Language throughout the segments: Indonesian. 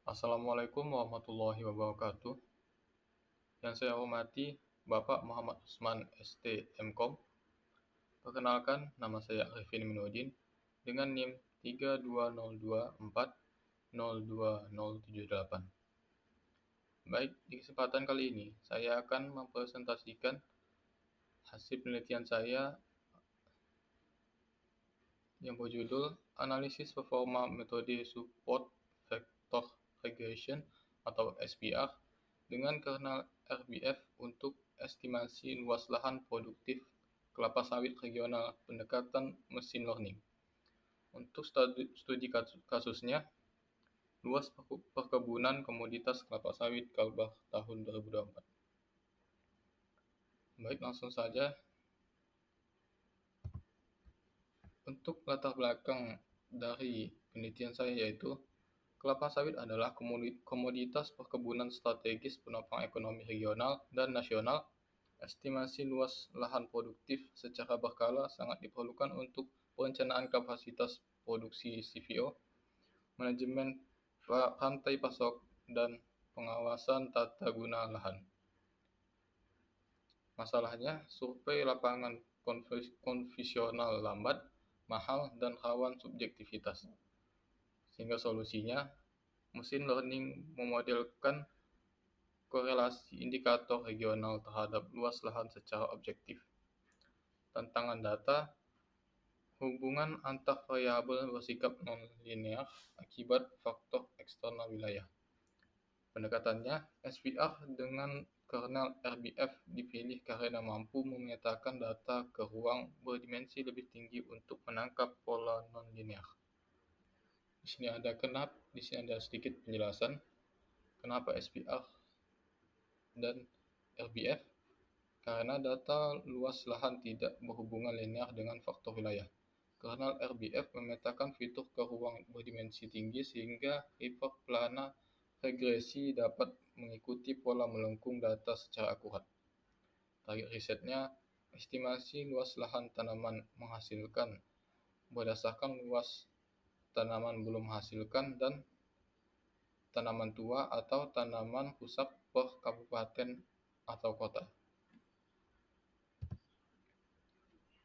Assalamualaikum warahmatullahi wabarakatuh. Yang saya hormati Bapak Muhammad Usman ST MKom. Perkenalkan, nama saya Arifin Minuddin dengan NIM 3202402078. Baik, di kesempatan kali ini saya akan mempresentasikan hasil penelitian saya yang berjudul Analisis Performa Metode Support Vector Regression atau SPR dengan kernel RBF untuk estimasi luas lahan produktif kelapa sawit regional pendekatan mesin learning. Untuk studi kasusnya, luas perkebunan komoditas kelapa sawit Kalbar tahun 2024. Baik, langsung saja. Untuk latar belakang dari penelitian saya yaitu kelapa sawit adalah komoditas perkebunan strategis penopang ekonomi regional dan nasional. Estimasi luas lahan produktif secara berkala sangat diperlukan untuk perencanaan kapasitas produksi CVO, manajemen rantai pasok, dan pengawasan tata guna lahan. Masalahnya, survei lapangan konvensional lambat, mahal, dan rawan subjektivitas. Sehingga solusinya, mesin learning memodelkan korelasi indikator regional terhadap luas lahan secara objektif. Tantangan data, hubungan antar variabel bersikap non-linear akibat faktor eksternal wilayah. Pendekatannya, SPR dengan kernel RBF dipilih karena mampu memetakan data ke ruang berdimensi lebih tinggi untuk menangkap pola non-linear. Di sini ada sedikit penjelasan kenapa SPR dan RBF. Karena data luas lahan tidak berhubungan linear dengan faktor wilayah. Kernel RBF memetakan fitur ke ruang berdimensi tinggi sehingga hiperplana regresi dapat mengikuti pola melengkung data secara akurat. Target risetnya, estimasi luas lahan tanaman menghasilkan berdasarkan luas tanaman belum menghasilkan dan tanaman tua atau tanaman rusak per kabupaten atau kota.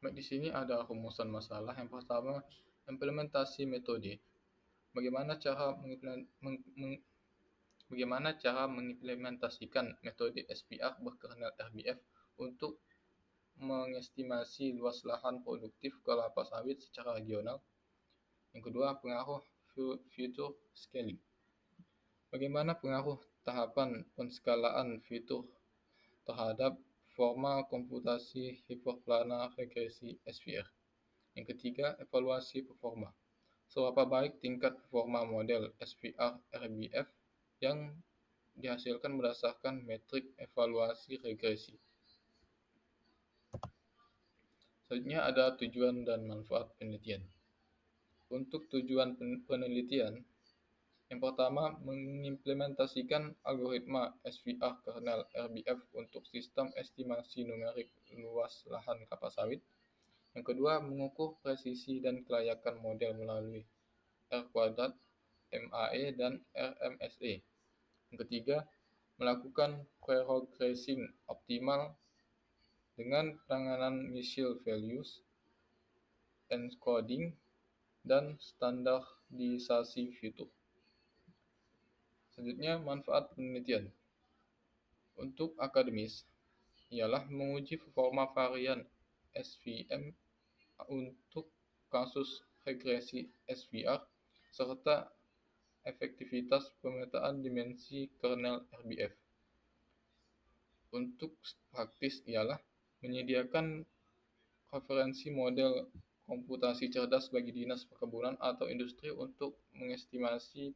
Baik, di sini ada rumusan masalah. Yang pertama, implementasi metode. Bagaimana cara mengimplementasikan metode SPR berkernel RBF untuk mengestimasi luas lahan produktif kelapa sawit secara regional. Yang kedua, pengaruh fitur scaling. Bagaimana pengaruh tahapan penskalaan fitur terhadap forma komputasi hiperplana regresi SPR. Yang ketiga, evaluasi performa. Seberapa baik tingkat performa model SPR RBF yang dihasilkan berdasarkan metrik evaluasi regresi. Selanjutnya ada tujuan dan manfaat penelitian. Untuk tujuan penelitian, yang pertama, mengimplementasikan algoritma SPR kernel RBF untuk sistem estimasi numerik luas lahan kelapa sawit. Yang kedua, mengukur presisi dan kelayakan model melalui R², MAE, dan RMSE. Yang ketiga, melakukan pre-regressing optimal dengan penanganan initial values, encoding, dan standarisasi fitur. Selanjutnya, manfaat penelitian. Untuk akademis, ialah menguji performa varian SVM untuk kasus regresi SPR serta efektivitas pemetaan dimensi kernel RBF. Untuk praktis ialah menyediakan referensi model komputasi cerdas bagi dinas perkebunan atau industri untuk mengestimasi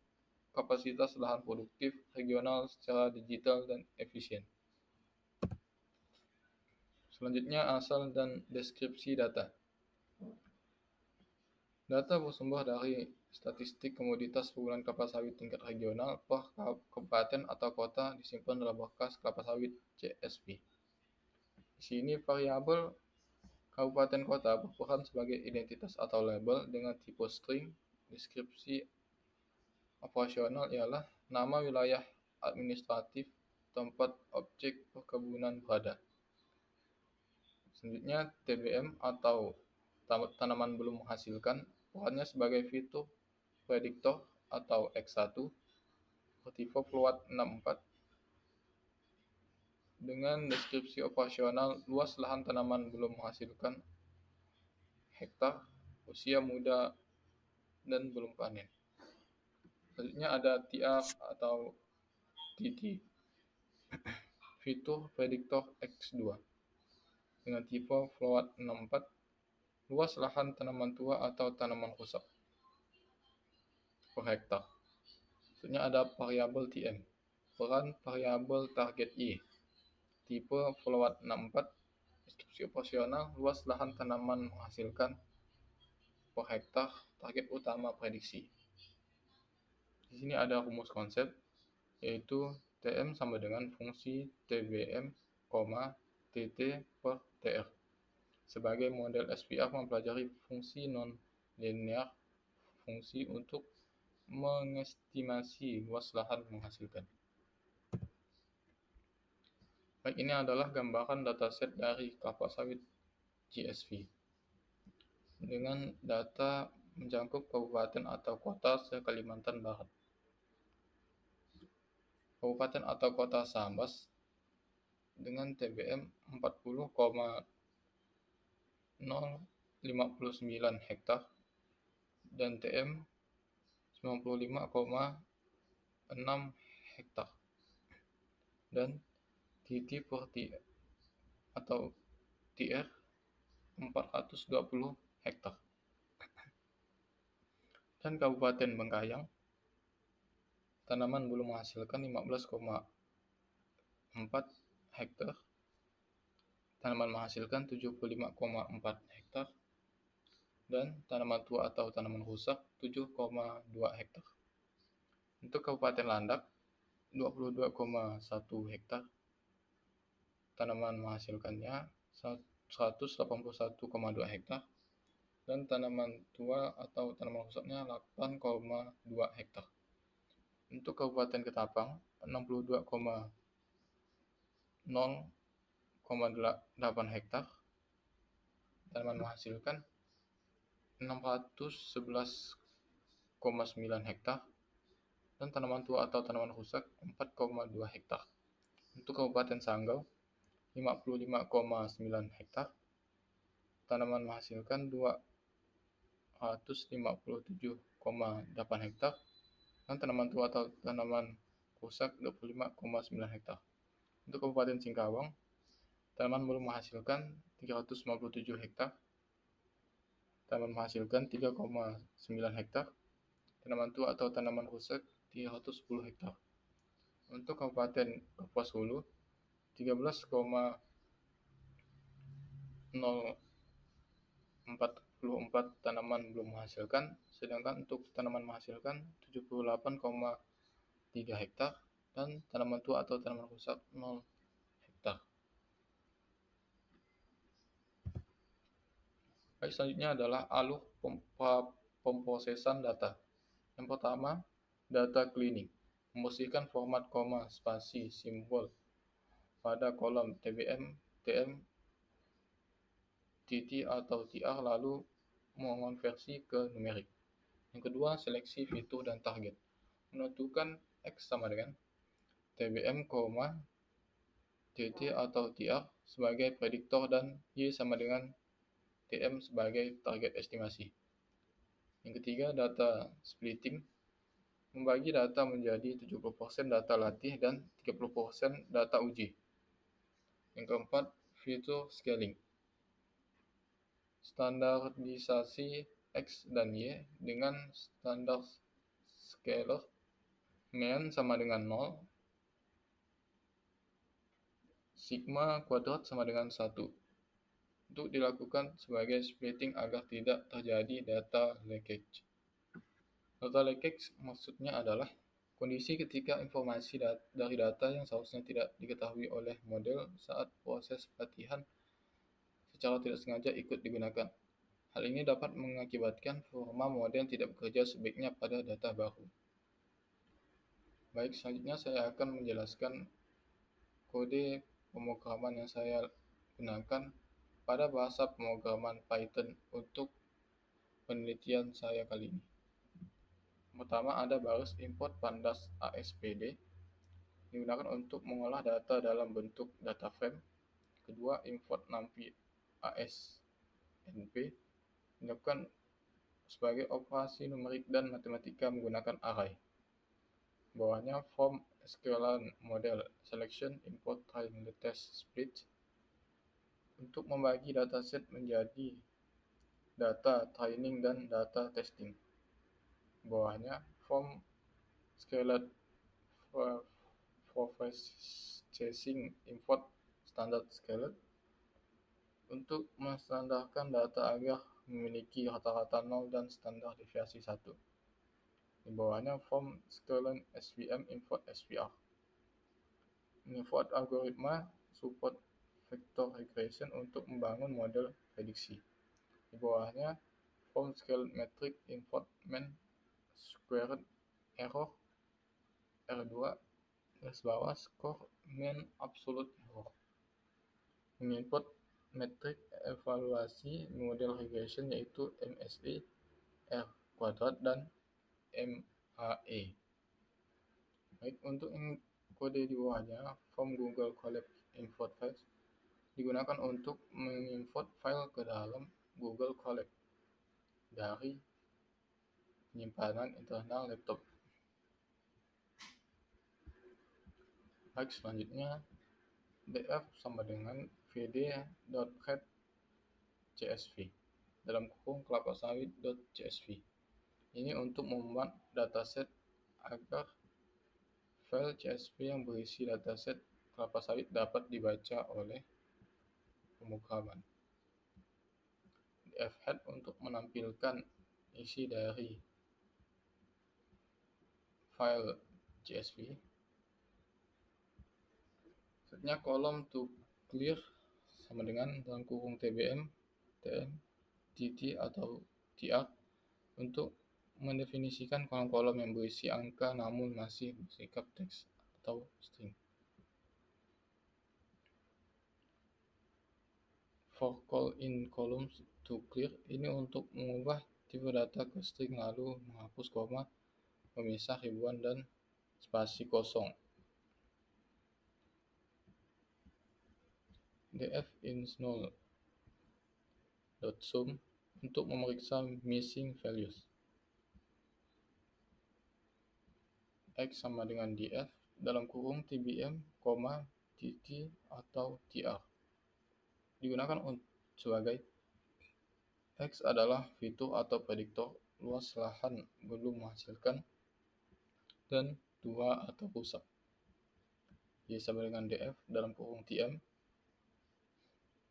kapasitas lahan produktif regional secara digital dan efisien. Selanjutnya, asal dan deskripsi data. Data bersumber dari statistik komoditas perkebunan kelapa sawit tingkat regional per kabupaten atau kota disimpan dalam berkas kelapa sawit CSV. Di sini variabel kabupaten kota berperan sebagai identitas atau label dengan tipe string, deskripsi operasional ialah nama wilayah administratif tempat objek perkebunan berada. Selanjutnya, TBM atau tanaman belum menghasilkan perannya sebagai fitur prediktor atau X1 tipe Float 64 dengan deskripsi operasional luas lahan tanaman belum menghasilkan hektar, usia muda dan belum panen. Selanjutnya ada TR atau TT, fitur prediktor X2 dengan tipe Float 64, luas lahan tanaman tua atau tanaman rusak per hektar. Selanjutnya ada variabel TM, peran variabel target Y, tipe Float 64, deskripsi operasional, luas lahan tanaman menghasilkan per hektar, target utama prediksi. Di sini ada rumus konsep, yaitu TM sama dengan fungsi TBM, TT per TR. Sebagai model SPR mempelajari fungsi non-linear fungsi untuk mengestimasi luas lahan menghasilkan. Baik, ini adalah gambaran dataset dari kelapa sawit GSV dengan data mencakup kabupaten atau kota se-Kalimantan Barat. Kabupaten atau kota Sambas dengan TBM 40,059 hektar dan TM 95,6 hektar dan TT per atau TR 420 hektar. Dan Kabupaten Bengkayang, tanaman belum menghasilkan 15,4 hektar, tanaman menghasilkan 75,4 hektar, dan tanaman tua atau tanaman rusak 7,2 hektar. Untuk Kabupaten Landak, 22,1 hektar, tanaman menghasilkannya 181,2 hektar, dan tanaman tua atau tanaman rusaknya 8,2 hektar. Untuk Kabupaten Ketapang, 62,0,8 hektar, tanaman menghasilkan 611,9 hektar, dan tanaman tua atau tanaman rusak 4,2 hektar. Untuk Kabupaten Sanggau, 55,9 hektar, tanaman menghasilkan 257,8 hektar, dan tanaman tua atau tanaman rusak 25,9 hektar. Untuk Kabupaten Singkawang, tanaman belum menghasilkan 357 hektar, tanaman menghasilkan 3,9 hektar, tanaman tua atau tanaman rusak 310 hektar. Untuk Kabupaten Kapuas Hulu, 13,044 tanaman belum menghasilkan, sedangkan untuk tanaman menghasilkan 78,3 hektar dan tanaman tua atau tanaman rusak 0 hektar. Baik, selanjutnya adalah alur pemrosesan data. Yang pertama, data cleaning, membersihkan format koma, spasi, simbol pada kolom TBM, TM, TT atau TR lalu mengonversi ke numerik. Yang kedua, seleksi fitur dan target, menentukan X sama dengan TBM, TT atau TR sebagai prediktor dan Y sama dengan TM sebagai target estimasi. Yang ketiga, data splitting, membagi data menjadi 70% data latih dan 30% data uji. Yang keempat, fitur scaling, standarisasi X dan Y dengan standar scalar mean sama dengan 0, sigma kuadrat sama dengan 1, untuk dilakukan sebagai splitting agar tidak terjadi data leakage. Data leakage maksudnya adalah kondisi ketika informasi dari data yang seharusnya tidak diketahui oleh model saat proses pelatihan secara tidak sengaja ikut digunakan. Hal ini dapat mengakibatkan forma model tidak bekerja sebaiknya pada data baru. Baik, selanjutnya saya akan menjelaskan kode pemrograman yang saya gunakan pada bahasa pemrograman Python untuk penelitian saya kali ini. Pertama ada baris import pandas ASPD digunakan untuk mengolah data dalam bentuk data frame. Kedua, import numpy ASNP dilakukan sebagai operasi numerik dan matematika menggunakan array. Bawahnya from scalar model selection import training the test split untuk membagi dataset menjadi data training dan data testing. Bawahnya from scalar processing import standard scalar untuk menstandarkan data agar memiliki rata-rata 0 dan standar deviasi 1. Di bawahnya from scalar SVM import SVR. Import algoritma support vector regression untuk membangun model prediksi. Di bawahnya from scaled metric import mean squared error R2 garis bawah score mean absolute error. Mengimport metrik evaluasi model regression yaitu MSE, R kuadrat dan MAE. Baik, untuk kode di bawahnya from Google Colab import files digunakan untuk mengimport file ke dalam Google Colab dari penyimpanan internal laptop. Baik, selanjutnya df sama dengan vd.read.csv dalam kurung kelapasawit.csv. Ini untuk membuat dataset agar file CSV yang berisi dataset kelapa sawit dapat dibaca oleh pemrograman. dfhead untuk menampilkan isi dari file CSV. Selanjutnya kolom to clear sama dengan dalam kurung tbm, tm, tt atau tr untuk mendefinisikan kolom-kolom yang berisi angka namun masih bersikap teks atau string. For call in columns to clear ini untuk mengubah tipe data ke string lalu menghapus koma, memisah ribuan dan spasi kosong. df ins null.sum untuk memeriksa missing values. X sama dengan df dalam kurung tbm, tt atau tr digunakan sebagai X adalah fitur atau prediktor luas lahan belum menghasilkan dan 2 atau rusak. Y sama dengan df dalam kurung tm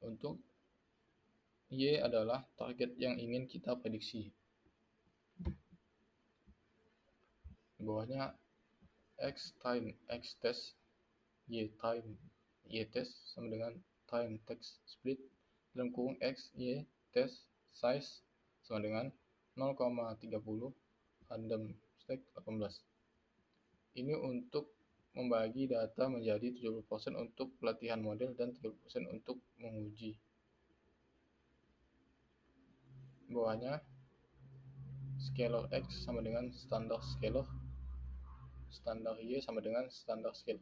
untuk Y adalah target yang ingin kita prediksi. Di bawahnya X time X test Y time Y test sama dengan time text split dalam kurung X Y test size sama dengan 0,30 random stack 18. Ini untuk membagi data menjadi 70% untuk pelatihan model dan 30% untuk menguji. Bawahnya scalar X sama dengan standar scalar, standar Y sama dengan standar scalar.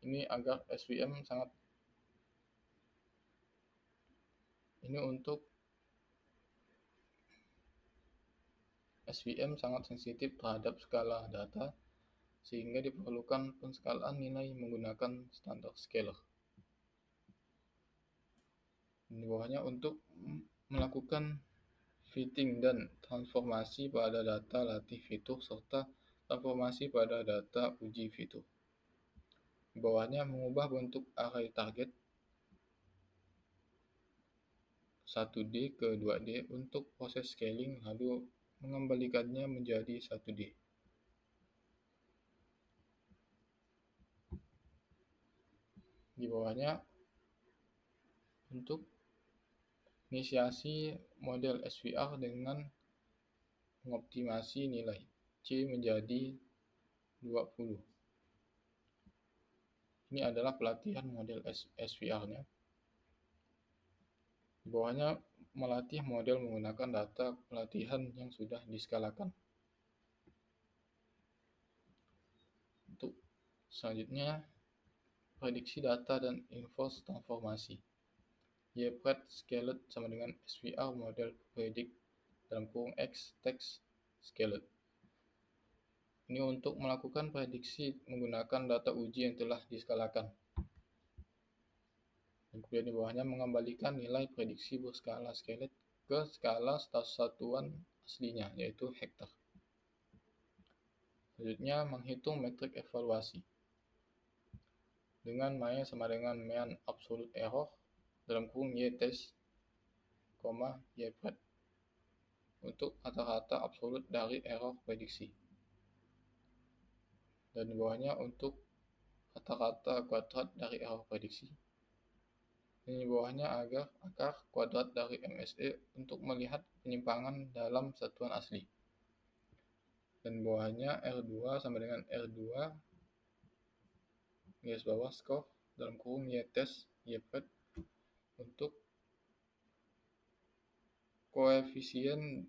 Ini agar SVM sangat sensitif terhadap skala data sehingga diperlukan penskalaan nilai menggunakan standar scalar. Di bawahnya untuk melakukan fitting dan transformasi pada data latih fitur serta transformasi pada data uji fitur. Di bawahnya mengubah bentuk array target 1D ke 2D untuk proses scaling lalu mengembalikannya menjadi 1D. Di bawahnya untuk inisiasi model SVR dengan mengoptimasi nilai C menjadi 20. Ini adalah pelatihan model SVR-nya. Di bawahnya melatih model menggunakan data pelatihan yang sudah diskalakan. Untuk selanjutnya, prediksi data dan info transformasi. YPRED Scaled sama dengan SVR model predict (X text scaled). Ini untuk melakukan prediksi menggunakan data uji yang telah diskalakan. Dan kemudian di bawahnya mengembalikan nilai prediksi berskala scaled ke skala satuan aslinya, yaitu hektar. Selanjutnya, menghitung metrik evaluasi dengan MAE sama dengan mean absolute error (Y-test, YPRED) untuk rata-rata absolut dari error prediksi. Dan di bawahnya untuk rata-rata kuadrat dari error prediksi. Dan di bawahnya akar kuadrat dari MSE untuk melihat penyimpangan dalam satuan asli. Dan di bawahnya R2 sama dengan R2 garis bawah skor (Y-test, YPRED) untuk koefisien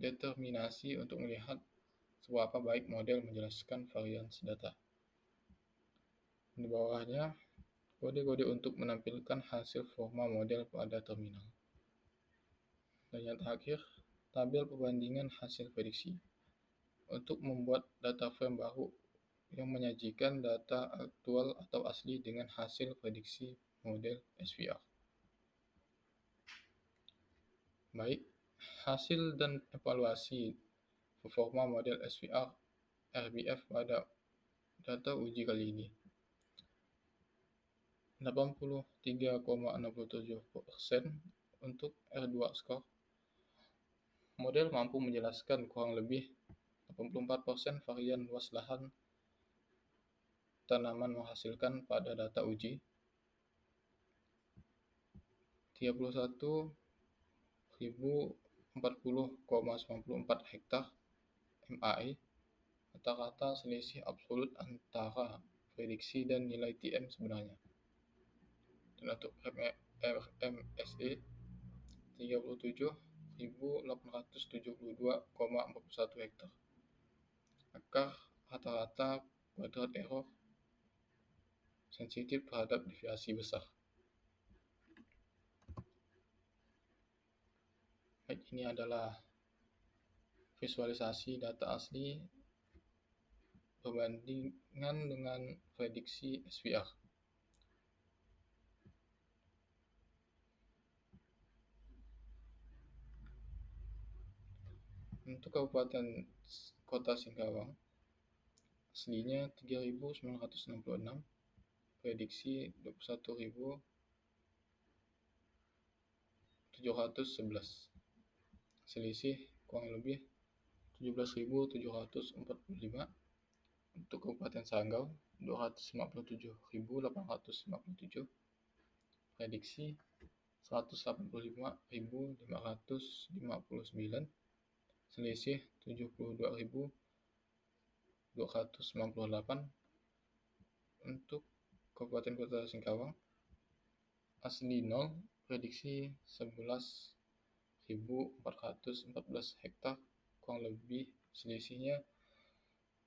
determinasi untuk melihat seberapa baik model menjelaskan varians data. Di bawahnya kode-kode untuk menampilkan hasil forma model pada terminal. Dan yang terakhir, tabel perbandingan hasil prediksi untuk membuat data frame baru yang menyajikan data aktual atau asli dengan hasil prediksi model SVR. Baik, hasil dan evaluasi performa model SVR RBF pada data uji kali ini. 83,67% untuk R2 score. Model mampu menjelaskan kurang lebih 84% varian luas lahan tanaman menghasilkan pada data uji. 31.040,94 hektar MAE, rata-rata selisih absolut antara prediksi dan nilai TM sebenarnya. Dan untuk RMSE 37.872,41 hektar. Akar rata-rata kuadrat error sensitif terhadap deviasi besar. Baik, ini adalah visualisasi data asli perbandingan dengan prediksi SVR. Untuk Kabupaten Kota Singkawang, aslinya 3.966, prediksi 21.711, selisih kurang lebih 17.745. Untuk Kabupaten Sanggau 257.857, prediksi 185.559, selisih 72.298. Untuk Kabupaten Kota Singkawang, asli 0, prediksi 11.414 hektar, kurang lebih selisihnya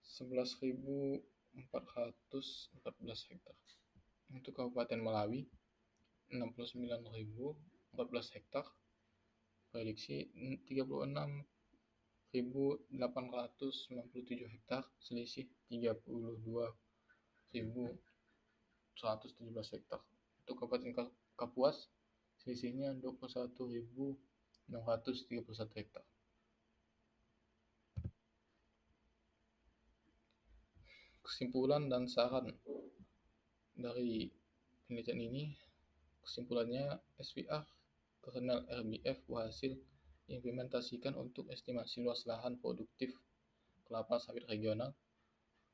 11.414 hektar. Untuk Kabupaten Melawi 69.014 hektar, prediksi 36.897 hektar, selisih 32.117 hektar. Untuk Kabupaten Kapuas, selisihnya 21.631 hektar. Kesimpulan dan saran dari penelitian ini, kesimpulannya SVR kernel RBF berhasil diimplementasikan untuk estimasi luas lahan produktif kelapa sawit regional,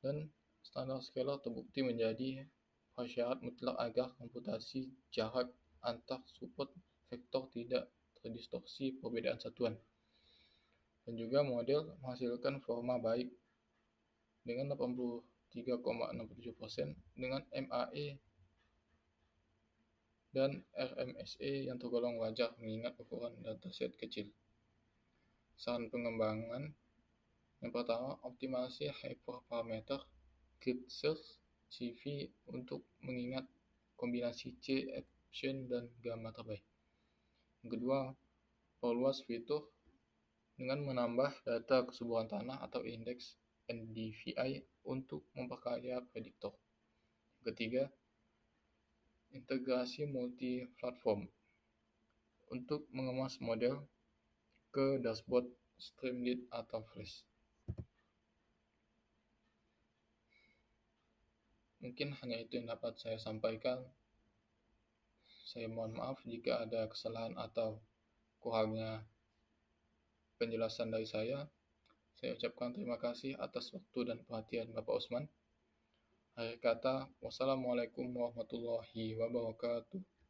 dan standar scalar terbukti menjadi prasyarat mutlak agar komputasi jarak antar support vektor tidak terdistorsi perbedaan satuan, dan juga model menghasilkan forma baik dengan 83,67%, dengan MAE dan RMSE yang tergolong wajar mengingat ukuran dataset kecil. Saran pengembangan yang pertama, optimasi hyperparameter grid search CV untuk mengingat kombinasi C, Epson, dan gamma terbaik. Yang kedua, perluas fitur dengan menambah data kesuburan tanah atau indeks NDVI untuk memperkaya prediktor. Yang ketiga, integrasi multi-platform untuk mengemas model ke dashboard Streamlit atau Flash. Mungkin hanya itu yang dapat saya sampaikan. Saya mohon maaf jika ada kesalahan atau kurangnya penjelasan dari saya. Saya ucapkan terima kasih atas waktu dan perhatian Bapak Usman. Akhir kata, wassalamualaikum warahmatullahi wabarakatuh.